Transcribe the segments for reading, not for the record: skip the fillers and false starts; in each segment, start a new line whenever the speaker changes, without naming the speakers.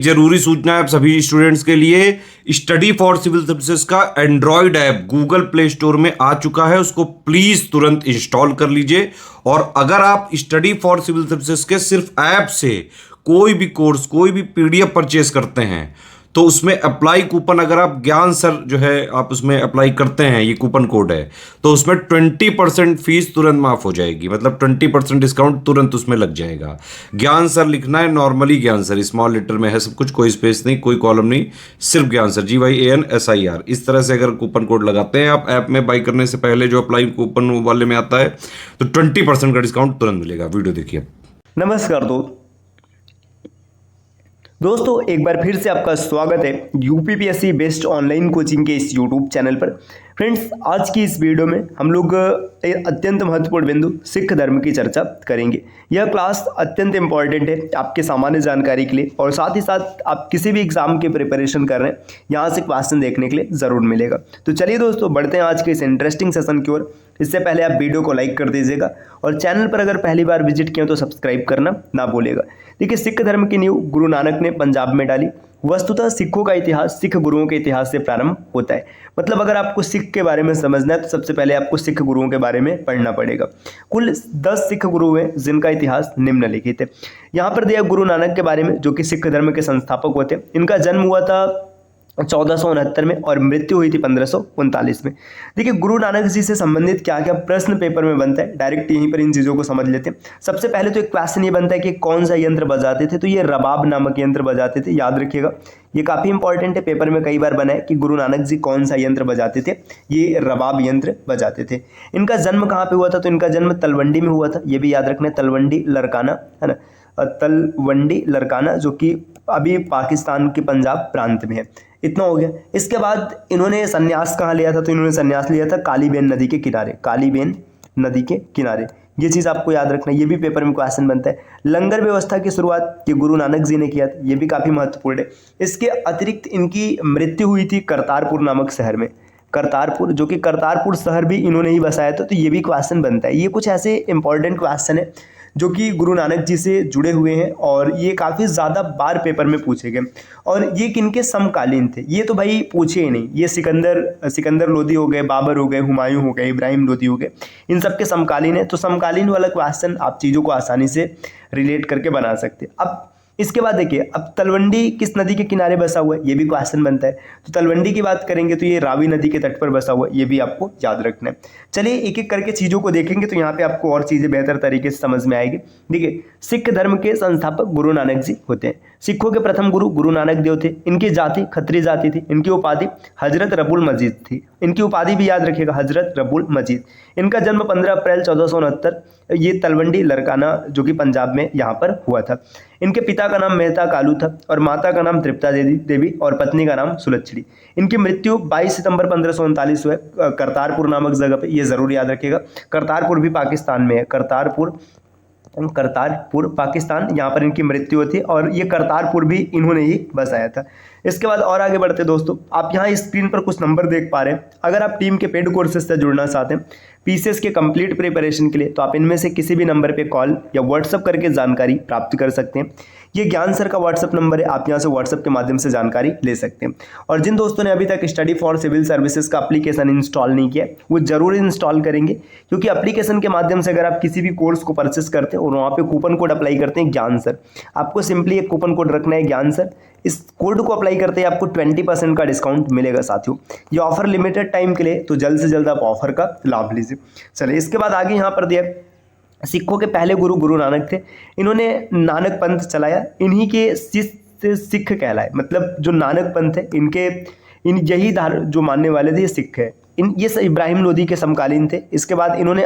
जरूरी सूचना है आप सभी स्टूडेंट्स के लिए। स्टडी फॉर सिविल सर्विसेज का Android app Google play store में आ चुका है, उसको प्लीज तुरंत इंस्टॉल कर लीजिए। और अगर आप स्टडी फॉर सिविल सर्विसेज के सिर्फ ऐप से कोई भी कोर्स, कोई भी पीडीएफ परचेस करते हैं तो उसमें अप्लाई कूपन, अगर आप ज्ञान सर जो है आप उसमें अप्लाई करते हैं, ये कूपन कोड है, तो उसमें 20% फीस तुरंत माफ हो जाएगी। मतलब 20% डिस्काउंट तुरंत उसमें लग जाएगा। ज्ञान सर लिखना है, नॉर्मली ज्ञान सर, स्मॉल लेटर में है सब कुछ, कोई स्पेस नहीं, कोई कॉलम नहीं, सिर्फ ज्ञान सर, GYANSIR। इस तरह से अगर कूपन कोड लगाते हैं आप ऐप में बाई करने से पहले, जो अप्लाई कूपन वाले में आता है, तो 20% का डिस्काउंट तुरंत मिलेगा। वीडियो देखिए।
नमस्कार दोस्तों, एक बार फिर से आपका स्वागत है यूपीपीएससी बेस्ड ऑनलाइन कोचिंग के इस यूट्यूब चैनल पर। फ्रेंड्स, आज की इस वीडियो में हम लोग एक अत्यंत महत्वपूर्ण बिंदु सिख धर्म की चर्चा करेंगे। यह क्लास अत्यंत इंपॉर्टेंट है आपके सामान्य जानकारी के लिए, और साथ ही साथ आप किसी भी एग्जाम की प्रिपरेशन कर रहे हैं, यहाँ से क्वेश्चन देखने के लिए ज़रूर मिलेगा। तो चलिए दोस्तों, बढ़ते हैं आज के इस इंटरेस्टिंग सेशन की ओर। इससे पहले आप वीडियो को लाइक कर दीजिएगा, और चैनल पर अगर पहली बार विजिट किया तो सब्सक्राइब करना ना भूलेगा। देखिए, सिख धर्म की नींव गुरु नानक ने पंजाब में डाली। वस्तुतः सिखों का इतिहास सिख गुरुओं के इतिहास से प्रारंभ होता है। मतलब अगर आपको सिख के बारे में समझना है तो सबसे पहले आपको सिख गुरुओं के बारे में पढ़ना पड़ेगा। कुल 10 सिख गुरु हैं जिनका इतिहास निम्नलिखित है। यहाँ पर दिया गुरु नानक के बारे में, जो कि सिख धर्म के संस्थापक होते हैं। इनका जन्म हुआ था 1469 में और मृत्यु हुई थी 1539 में। देखिए, गुरु नानक जी से संबंधित क्या क्या प्रश्न पेपर में बनता है, डायरेक्ट यहीं पर इन चीज़ों को समझ लेते हैं। सबसे पहले तो एक क्वेश्चन ये बनता है कि कौन सा यंत्र बजाते थे, तो ये रबाब नामक यंत्र बजाते थे। याद रखिएगा, ये काफ़ी इंपॉर्टेंट है, पेपर में कई बार बना है कि गुरु नानक जी कौन सा यंत्र बजाते थे। ये रबाब यंत्र बजाते थे। इनका जन्म कहाँ पे हुआ था, तो इनका जन्म तलवंडी में हुआ था। ये भी याद रखना है, तलवंडी लरकाना, है ना, तलवंडी लरकाना, जो कि अभी पाकिस्तान के पंजाब प्रांत में है। इतना हो गया। इसके बाद इन्होंने संन्यास कहाँ लिया था, तो इन्होंने संन्यास लिया था कालीबेन नदी के किनारे। कालीबेन नदी के किनारे, ये चीज़ आपको याद रखना है, ये भी पेपर में क्वेश्चन बनता है। लंगर व्यवस्था की शुरुआत ये गुरु नानक जी ने किया था, ये भी काफ़ी महत्वपूर्ण है। इसके अतिरिक्त इनकी मृत्यु हुई थी करतारपुर नामक शहर में। करतारपुर, जो कि करतारपुर शहर भी इन्होंने ही बसाया था, तो ये भी क्वेश्चन बनता है। ये कुछ ऐसे इंपॉर्टेंट क्वेश्चन है जो कि गुरु नानक जी से जुड़े हुए हैं, और ये काफ़ी ज़्यादा बार पेपर में पूछे गए। और ये किनके समकालीन थे, ये तो भाई पूछे ही नहीं। ये सिकंदर लोदी हो गए, बाबर हो गए, हुमायूं हो गए, इब्राहिम लोदी हो गए, इन सब के समकालीन है। तो समकालीन वाला क्वेश्चन आप चीज़ों को आसानी से रिलेट करके बना सकते हैं। अब इसके बाद देखिए, अब तलवंडी किस नदी के किनारे बसा हुआ है, ये भी क्वेश्चन बनता है। तो तलवंडी की बात करेंगे तो ये रावी नदी के तट पर बसा हुआ है, ये भी आपको याद रखना है। चलिए एक एक करके चीज़ों को देखेंगे तो यहाँ पे आपको और चीज़ें बेहतर तरीके से समझ में आएगी। देखिए, सिख धर्म के संस्थापक गुरु नानक जी होते हैं। सिखों के प्रथम गुरु गुरु नानक देव थे। इनकी जाति खत्री जाति थी। इनकी उपाधि हजरत रबुल मजीद थी। इनकी उपाधि भी याद रखिएगा, हजरत रबुल मजीद। इनका जन्म 15 अप्रैल 1469 ये तलवंडी लरकाना, जो कि पंजाब में यहाँ पर हुआ था। इनके पिता का नाम मेहता कालू था, और माता का नाम तृप्ता देवी, और पत्नी का नाम सुलक्षणी। इनकी मृत्यु 22 सितंबर 1539 हुआ करतारपुर नामक जगह पे, ये जरूर याद रखिएगा। करतारपुर भी पाकिस्तान में है। करतारपुर पाकिस्तान, यहाँ पर इनकी मृत्यु होती है, और ये करतारपुर भी इन्होंने ही बसाया था। इसके बाद और आगे बढ़ते दोस्तों, आप यहाँ स्क्रीन पर कुछ नंबर देख पा रहे हैं। अगर आप टीम के पेड कोर्सेज से जुड़ना चाहते हैं पीसीएस के कंप्लीट प्रिपरेशन के लिए, तो आप इनमें से किसी भी नंबर पे कॉल या व्हाट्सअप करके जानकारी प्राप्त कर सकते हैं। ये ज्ञान सर का व्हाट्सअप नंबर है, आप यहाँ से व्हाट्सअप के माध्यम से जानकारी ले सकते हैं। और जिन दोस्तों ने अभी तक स्टडी फॉर सिविल सर्विसेज का एप्लीकेशन इंस्टॉल नहीं किया, वो जरूर इंस्टॉल करेंगे, क्योंकि एप्लीकेशन के माध्यम से अगर आप किसी भी कोर्स को परचेस करते हैं और वहाँ पे कूपन कोड अप्लाई करते हैं ज्ञान सर, आपको सिंपली एक कूपन कोड रखना है ज्ञान सर। इस कोड को अप्लाई करते ही आपको 20% का डिस्काउंट मिलेगा साथियों। ये ऑफर लिमिटेड टाइम के लिए, तो जल्द से जल्द आप ऑफर का लाभ लीजिए। चलिए इसके बाद आगे यहाँ पर दिया, सिखों के पहले गुरु गुरु नानक थे। इन्होंने नानक पंथ चलाया। इन्हीं के शिष्य सिख कहलाए। मतलब जो नानक पंथ है, यही जो मानने वाले थे, ये सिख है। ये इब्राहिम लोदी के समकालीन थे। इसके बाद इन्होंने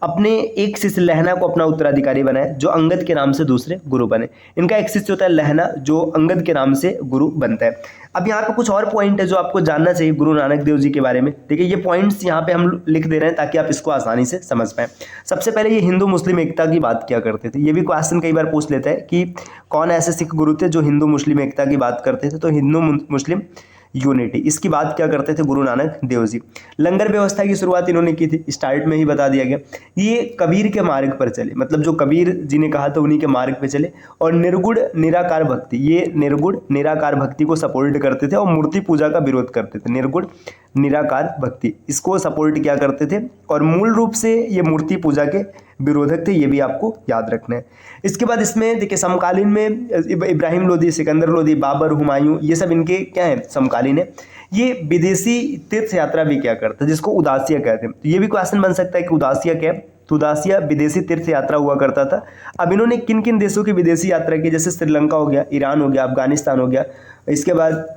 अपने एक शिष्य लहना को अपना उत्तराधिकारी बनाया, जो अंगद के नाम से दूसरे गुरु बने। इनका एक शिष्य होता है लहना, जो अंगद के नाम से गुरु बनता है। अब यहाँ पे कुछ और पॉइंट है जो आपको जानना चाहिए गुरु नानक देव जी के बारे में। देखिए, ये पॉइंट्स यहाँ पे हम लिख दे रहे हैं ताकि आप इसको आसानी से समझ पाएं। सबसे पहले ये हिंदू मुस्लिम एकता की बात किया करते थे। ये भी क्वेश्चन कई बार पूछ लेता है कि कौन ऐसे सिख गुरु थे जो हिंदू मुस्लिम एकता की बात करते थे। तो हिंदू मुस्लिम यूनिटी। इसकी बात क्या करते थे गुरु नानक देव जी। लंगर व्यवस्था की शुरुआत इन्होंने की थी, स्टार्ट में ही बता दिया गया। ये कबीर के मार्ग पर चले, मतलब जो कबीर जी ने कहा था उन्हीं के मार्ग पे चले। और निर्गुण निराकार भक्ति, ये निर्गुण निराकार भक्ति को सपोर्ट करते थे और मूर्ति पूजा का विरोध करते थे। निर्गुण निराकार भक्ति इसको सपोर्ट क्या करते थे और मूल रूप से ये मूर्ति पूजा के विरोधक थे, ये भी आपको याद रखना है। इसके बाद इसमें देखिए समकालीन में इब्राहिम लोदी, सिकंदर लोदी, बाबर, हुमायूं, ये सब इनके क्या है, समकालीन है। ये विदेशी तीर्थ यात्रा भी क्या करते हैं, जिसको उदासिया कहते हैं। तो ये भी क्वेश्चन बन सकता है कि उदासिया क्या है। तो उदासिया विदेशी तीर्थ यात्रा हुआ करता था। अब इन्होंने किन किन देशों की विदेशी यात्रा की, जैसे श्रीलंका हो गया, ईरान हो गया, अफगानिस्तान हो गया, इसके बाद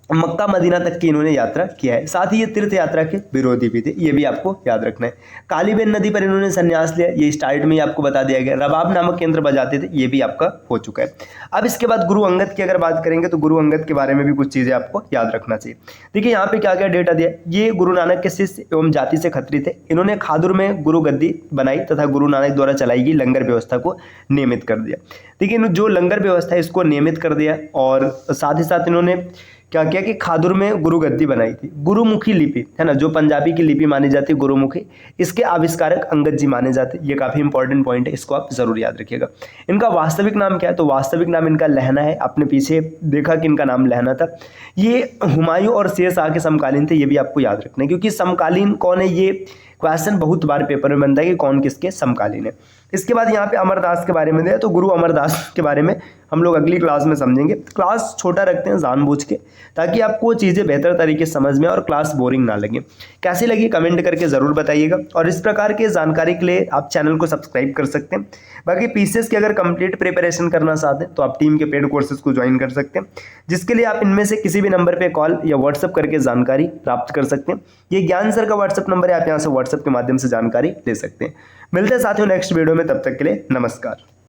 मक्का मदीना तक की इन्होंने यात्रा किया है। साथ ही ये तीर्थ यात्रा के विरोधी भी थे, ये भी आपको याद रखना है। कालीबेन नदी पर इन्होंने संन्यास लिया, ये स्टार्ट में ही आपको बता दिया गया। रबाब नामक यंत्र बजाते थे, ये भी आपका हो चुका है। अब इसके बाद गुरु अंगद की अगर बात करेंगे तो गुरु अंगद के बारे में भी कुछ चीज़ें आपको याद रखना चाहिए। देखिए यहाँ पे क्या क्या डेटा दिया। ये गुरु नानक के शिष्य एवं जाति से खत्री थे। इन्होंने खादुर में गुरु गद्दी बनाई तथा गुरु नानक द्वारा चलाई गई लंगर व्यवस्था को नियमित कर दिया। देखिए जो लंगर व्यवस्था है इसको नियमित कर दिया और साथ ही साथ इन्होंने क्या किया कि खादुर में गुरु गद्दी बनाई थी। गुरुमुखी लिपि है ना, जो पंजाबी की लिपि मानी जाती है गुरुमुखी, इसके आविष्कारक अंगद जी माने जाते हैं। ये काफ़ी इंपॉर्टेंट पॉइंट है, इसको आप जरूर याद रखिएगा। इनका वास्तविक नाम क्या है, तो वास्तविक नाम इनका लहना है। आपने पीछे देखा कि इनका नाम लहना था। ये हुमायूं और शेर शाह के समकालीन थे, ये भी आपको याद रखना है, क्योंकि समकालीन कौन है ये क्वेश्चन बहुत बार पेपर में बनता है कि कौन किसके समकालीन है। इसके बाद यहाँ पे अमरदास के बारे में दिया, तो गुरु अमरदास के बारे में हम लोग अगली क्लास में समझेंगे। क्लास छोटा रखते हैं जानबूझ के, ताकि आपको चीज़ें बेहतर तरीके से समझ में और क्लास बोरिंग ना लगे। कैसी लगी कमेंट करके ज़रूर बताइएगा। और इस प्रकार के जानकारी के लिए आप चैनल को सब्सक्राइब कर सकते हैं। बाकी पीसीएस की अगर कंप्लीट प्रिपरेशन करना चाहते हैं तो आप टीम के पेड कोर्सेज को ज्वाइन कर सकते हैं, जिसके लिए आप इनमें से किसी भी नंबर पर कॉल या व्हाट्सअप करके जानकारी प्राप्त कर सकते हैं। ये ज्ञान सर का व्हाट्सअप नंबर है, आप यहाँ से व्हाट्सअप के माध्यम से जानकारी ले सकते हैं। मिलते हैं साथियों नेक्स्ट वीडियो में, तब तक के लिए नमस्कार।